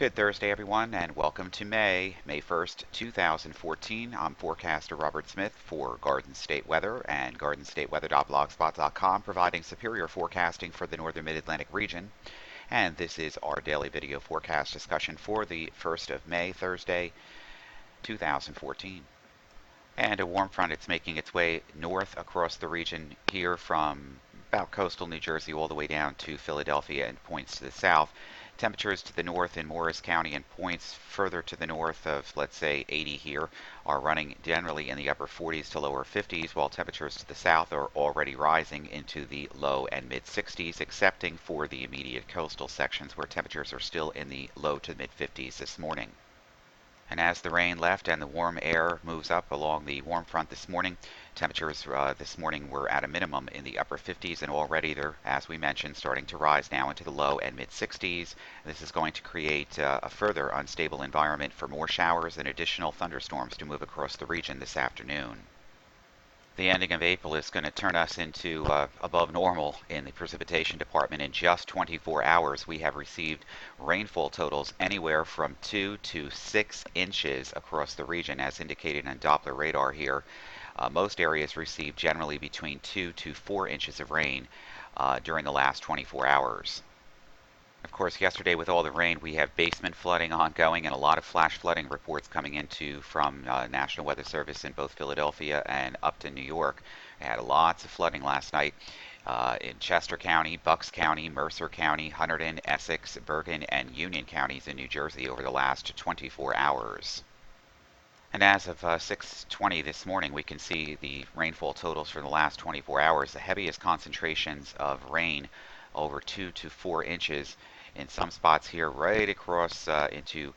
Good Thursday, everyone, and welcome to May 1st, 2014. I'm forecaster Robert Smith for Garden State Weather and gardenstateweather.blogspot.com, providing superior forecasting for the northern mid-Atlantic region. And this is our daily video forecast discussion for the 1st of May, Thursday, 2014. And a warm front, it's making its way north across the region here from about coastal New Jersey all the way down to Philadelphia and points to the south. Temperatures to the north in Morris County and points further to the north of, let's say, 80 here are running generally in the upper 40s to lower 50s, while temperatures to the south are already rising into the low and mid 60s, excepting for the immediate coastal sections where temperatures are still in the low to mid 50s this morning. And as the rain left and the warm air moves up along the warm front this morning, temperatures this morning were at a minimum in the upper 50s, and already they're, as we mentioned, starting to rise now into the low and mid 60s. This is going to create a further unstable environment for more showers and additional thunderstorms to move across the region this afternoon. The ending of April is going to turn us into above normal in the precipitation department. In just 24 hours, we have received rainfall totals anywhere from 2 to 6 inches across the region, as indicated on Doppler radar here. Most areas received generally between 2 to 4 inches of rain during the last 24 hours. Of course, yesterday with all the rain, we have basement flooding ongoing and a lot of flash flooding reports coming into from National Weather Service in both Philadelphia and Upton, New York. We had lots of flooding last night in Chester County, Bucks County, Mercer County, Hunterdon, Essex, Bergen, and Union counties in New Jersey over the last 24 hours. And as of 6:20 this morning, we can see the rainfall totals for the last 24 hours. The heaviest concentrations of rain over 2 to 4 inches in some spots here right across into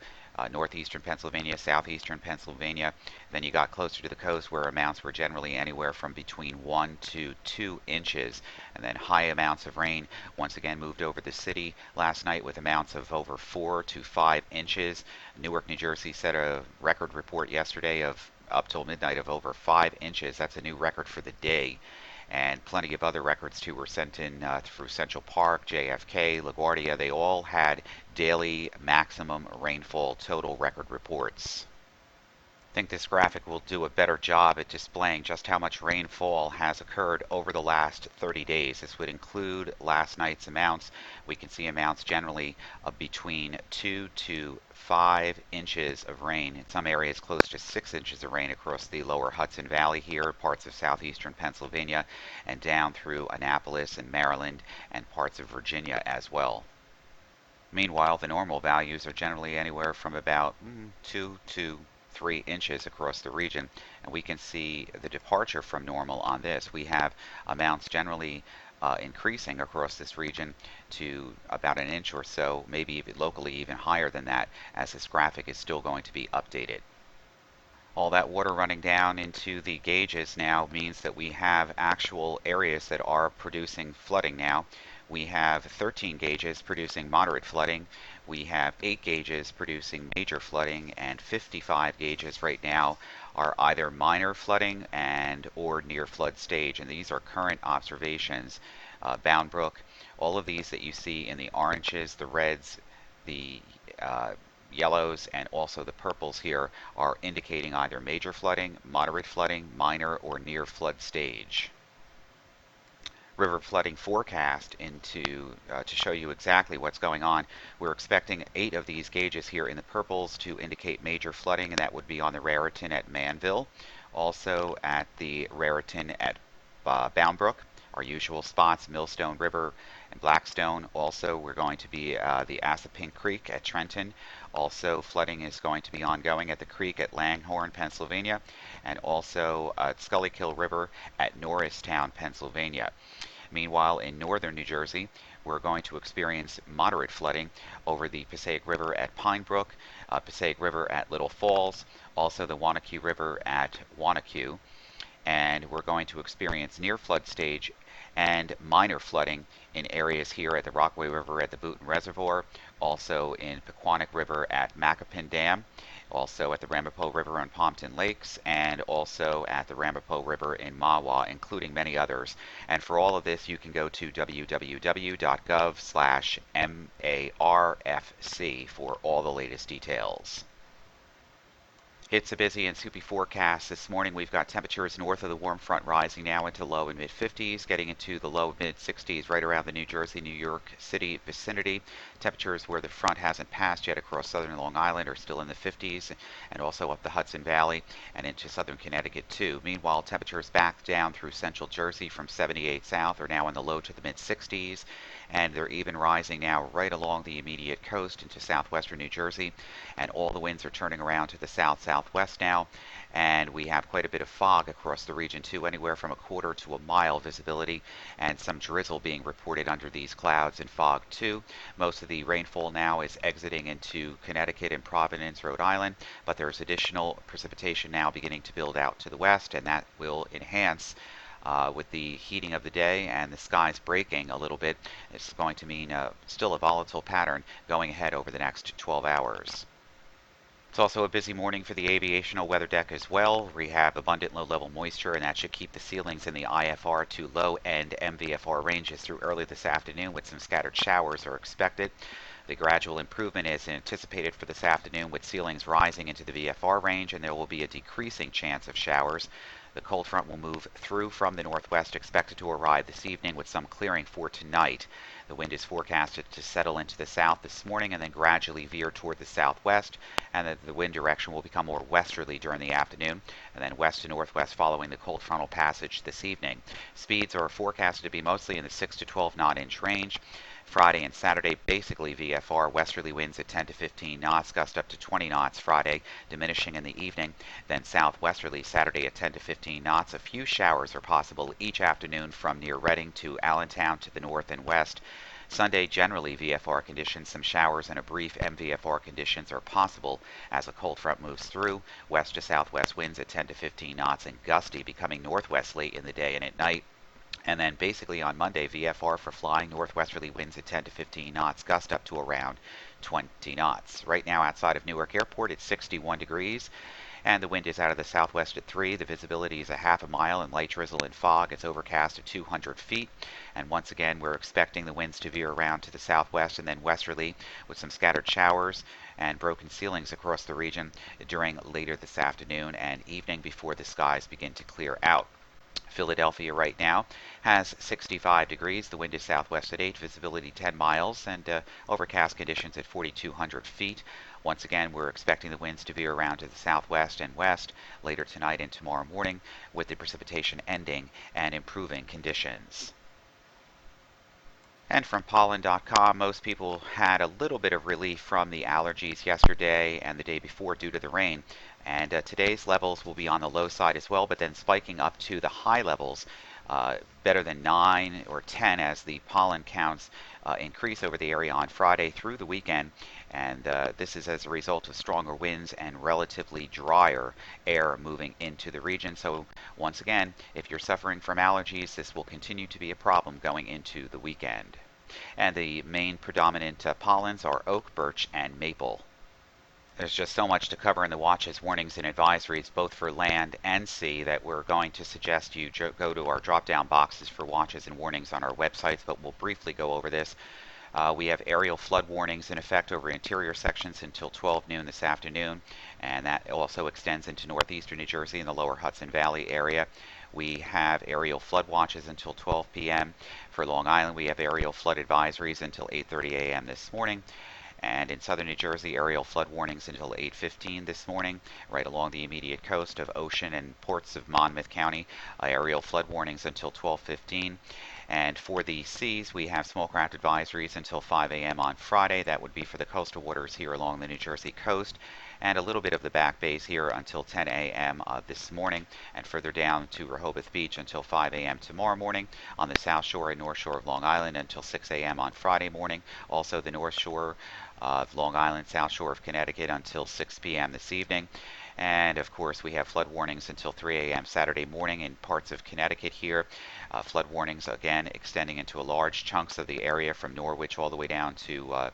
northeastern Pennsylvania, southeastern Pennsylvania. Then you got closer to the coast where amounts were generally anywhere from between 1 to 2 inches. And then high amounts of rain once again moved over the city last night with amounts of over 4 to 5 inches. Newark, New Jersey set a record report yesterday of up till midnight of over 5 inches. That's a new record for the day. And plenty of other records too were sent in through Central Park, JFK, LaGuardia. They all had daily maximum rainfall total record reports. I think this graphic will do a better job at displaying just how much rainfall has occurred over the last 30 days. This would include last night's amounts. We can see amounts generally of between 2 to 5 inches of rain. In some areas close to 6 inches of rain across the lower Hudson Valley here, parts of southeastern Pennsylvania, and down through Annapolis and Maryland and parts of Virginia as well. Meanwhile, the normal values are generally anywhere from about 2 to 3 inches across the region, and we can see the departure from normal on this. We have amounts generally increasing across this region to about an inch or so, maybe even locally even higher than that, as this graphic is still going to be updated. All that water running down into the gauges now means that we have actual areas that are producing flooding now. We have 13 gauges producing moderate flooding. We have 8 gauges producing major flooding, and 55 gauges right now are either minor flooding and or near flood stage. And these are current observations. Bound Brook, all of these that you see in the oranges, the reds, the yellows, and also the purples here are indicating either major flooding, moderate flooding, minor, or near flood stage. River flooding forecast to show you exactly what's going on. We're expecting 8 of these gauges here in the purples to indicate major flooding, and that would be on the Raritan at Manville, also at the Raritan at Bound Brook. Our usual spots, Millstone River and Blackstone. Also, we're going to be the Assapink Creek at Trenton. Also, flooding is going to be ongoing at the creek at Langhorne, Pennsylvania, and also at Scullykill River at Norristown, Pennsylvania. Meanwhile, in northern New Jersey, we're going to experience moderate flooding over the Passaic River at Pine Brook, Passaic River at Little Falls, also the Wanacue River at Wanacue. And we're going to experience near flood stage and minor flooding in areas here at the Rockaway River at the Boonton Reservoir, also in Pequannock River at Macapin Dam, also at the Ramapo River on Pompton Lakes, and also at the Ramapo River in Mahwah, including many others. And for all of this, you can go to www.gov/MARFC for all the latest details. It's a busy and soupy forecast. This morning we've got temperatures north of the warm front rising now into low and mid 50s, getting into the low mid 60s right around the New Jersey, New York City vicinity. Temperatures where the front hasn't passed yet across southern Long Island are still in the 50s, and also up the Hudson Valley and into southern Connecticut too. Meanwhile, temperatures back down through central Jersey from 78 south are now in the low to the mid 60s, and they're even rising now right along the immediate coast into southwestern New Jersey, and all the winds are turning around to the southwest now, and we have quite a bit of fog across the region too, anywhere from a quarter to a mile visibility, and some drizzle being reported under these clouds and fog too. Most of the rainfall now is exiting into Connecticut and Providence, Rhode Island, but there's additional precipitation now beginning to build out to the west, and that will enhance with the heating of the day and the skies breaking a little bit. It's going to mean still a volatile pattern going ahead over the next 12 hours. It's also a busy morning for the aviational weather deck as well. We have abundant low-level moisture, and that should keep the ceilings in the IFR to low-end MVFR ranges through early this afternoon, with some scattered showers are expected. The gradual improvement is anticipated for this afternoon, with ceilings rising into the VFR range, and there will be a decreasing chance of showers. The cold front will move through from the northwest, expected to arrive this evening with some clearing for tonight. The wind is forecasted to settle into the south this morning and then gradually veer toward the southwest, and the wind direction will become more westerly during the afternoon, and then west to northwest following the cold frontal passage this evening. Speeds are forecasted to be mostly in the 6 to 12 knot-inch range. Friday and Saturday, basically VFR, westerly winds at 10 to 15 knots, gust up to 20 knots Friday, diminishing in the evening. Then southwesterly Saturday at 10 to 15 knots. A few showers are possible each afternoon from near Reading to Allentown to the north and west. Sunday, generally VFR conditions, some showers and a brief MVFR conditions are possible as a cold front moves through. West to southwest winds at 10 to 15 knots and gusty, becoming northwest late in the day and at night. And then basically on Monday, VFR for flying, northwesterly winds at 10 to 15 knots, gust up to around 20 knots. Right now outside of Newark Airport, it's 61 degrees, and the wind is out of the southwest at 3. The visibility is a half a mile, and light drizzle and fog. It's overcast at 200 feet. And once again, we're expecting the winds to veer around to the southwest and then westerly, with some scattered showers and broken ceilings across the region during later this afternoon and evening before the skies begin to clear out. Philadelphia right now has 65 degrees. The wind is southwest at 8, visibility 10 miles, and overcast conditions at 4,200 feet. Once again, we're expecting the winds to veer around to the southwest and west later tonight and tomorrow morning, with the precipitation ending and improving conditions. And from pollen.com, most people had a little bit of relief from the allergies yesterday and the day before due to the rain. And today's levels will be on the low side as well, but then spiking up to the high levels, better than 9 or 10 as the pollen counts increase over the area on Friday through the weekend. And this is as a result of stronger winds and relatively drier air moving into the region. So once again, if you're suffering from allergies, this will continue to be a problem going into the weekend. And the main predominant pollens are oak, birch, and maple. There's just so much to cover in the watches, warnings, and advisories, both for land and sea, that we're going to suggest you go to our drop-down boxes for watches and warnings on our websites, but we'll briefly go over this. We have aerial flood warnings in effect over interior sections until 12 noon this afternoon, and that also extends into northeastern New Jersey and the lower Hudson Valley area. We have aerial flood watches until 12 p.m. For Long Island, we have aerial flood advisories until 8:30 a.m. this morning. And in southern New Jersey, aerial flood warnings until 8:15 this morning, right along the immediate coast of Ocean and ports of Monmouth County. Aerial flood warnings until 12:15. And for the seas, we have small craft advisories until 5 a.m. on Friday. That would be for the coastal waters here along the New Jersey coast, and a little bit of the back bays here until 10 a.m. This morning, and further down to Rehoboth Beach until 5 a.m. tomorrow morning. On the south shore and north shore of Long Island until 6 a.m. on Friday morning. Also the north shore of Long Island, south shore of Connecticut until 6 p.m. this evening. And of course, we have flood warnings until 3 a.m. Saturday morning in parts of Connecticut here. Flood warnings again extending into large chunks of the area from Norwich all the way down to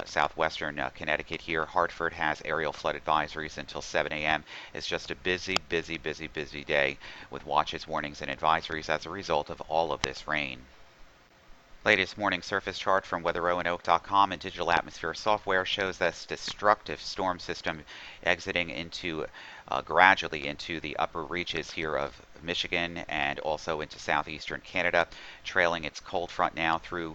southwestern Connecticut here. Hartford has aerial flood advisories until 7 a.m. It's just a busy, busy, busy, busy day with watches, warnings, and advisories as a result of all of this rain. Latest morning surface chart from weatheroanoke.com and digital atmosphere software shows this destructive storm system exiting into gradually into the upper reaches here of Michigan and also into southeastern Canada, trailing its cold front now through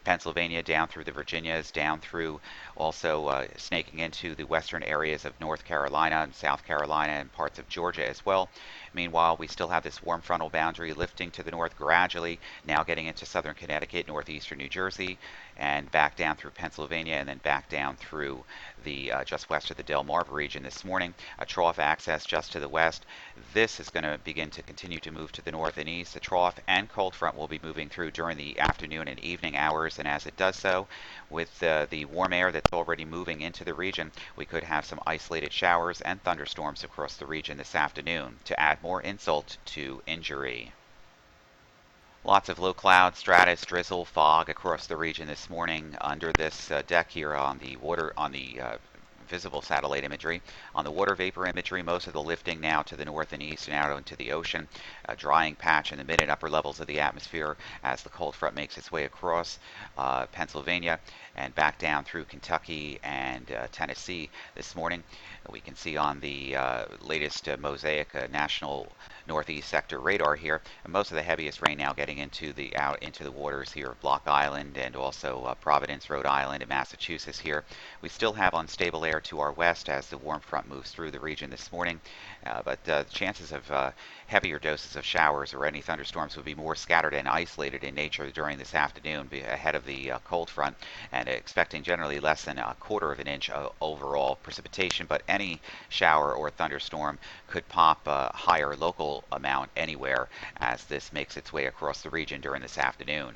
Pennsylvania, down through the Virginias, down through also snaking into the western areas of North Carolina and South Carolina and parts of Georgia as well. Meanwhile, we still have this warm frontal boundary lifting to the north gradually, now getting into southern Connecticut, northeastern New Jersey, and back down through Pennsylvania, and then back down through the just west of the Delmarva region this morning. A trough access just to the west. This is going to begin to continue to move to the north and east. The trough and cold front will be moving through during the afternoon and evening hours, and as it does so, with the warm air that's already moving into the region, we could have some isolated showers and thunderstorms across the region this afternoon to add more insult to injury. Lots of low cloud, stratus, drizzle, fog across the region this morning under this deck here on the water, on the visible satellite imagery. On the water vapor imagery, most of the lifting now to the north and east and out into the ocean. A drying patch in the mid and upper levels of the atmosphere as the cold front makes its way across Pennsylvania and back down through Kentucky and Tennessee this morning. We can see on the latest Mosaic National Northeast Sector radar here, most of the heaviest rain now getting into the out into the waters here of Block Island and also Providence, Rhode Island, and Massachusetts here. We still have unstable air to our west as the warm front moves through the region this morning, but the chances of heavier doses of showers or any thunderstorms would be more scattered and isolated in nature during this afternoon ahead of the cold front, and expecting generally less than a quarter of an inch overall precipitation, but any shower or thunderstorm could pop a higher local amount anywhere as this makes its way across the region during this afternoon.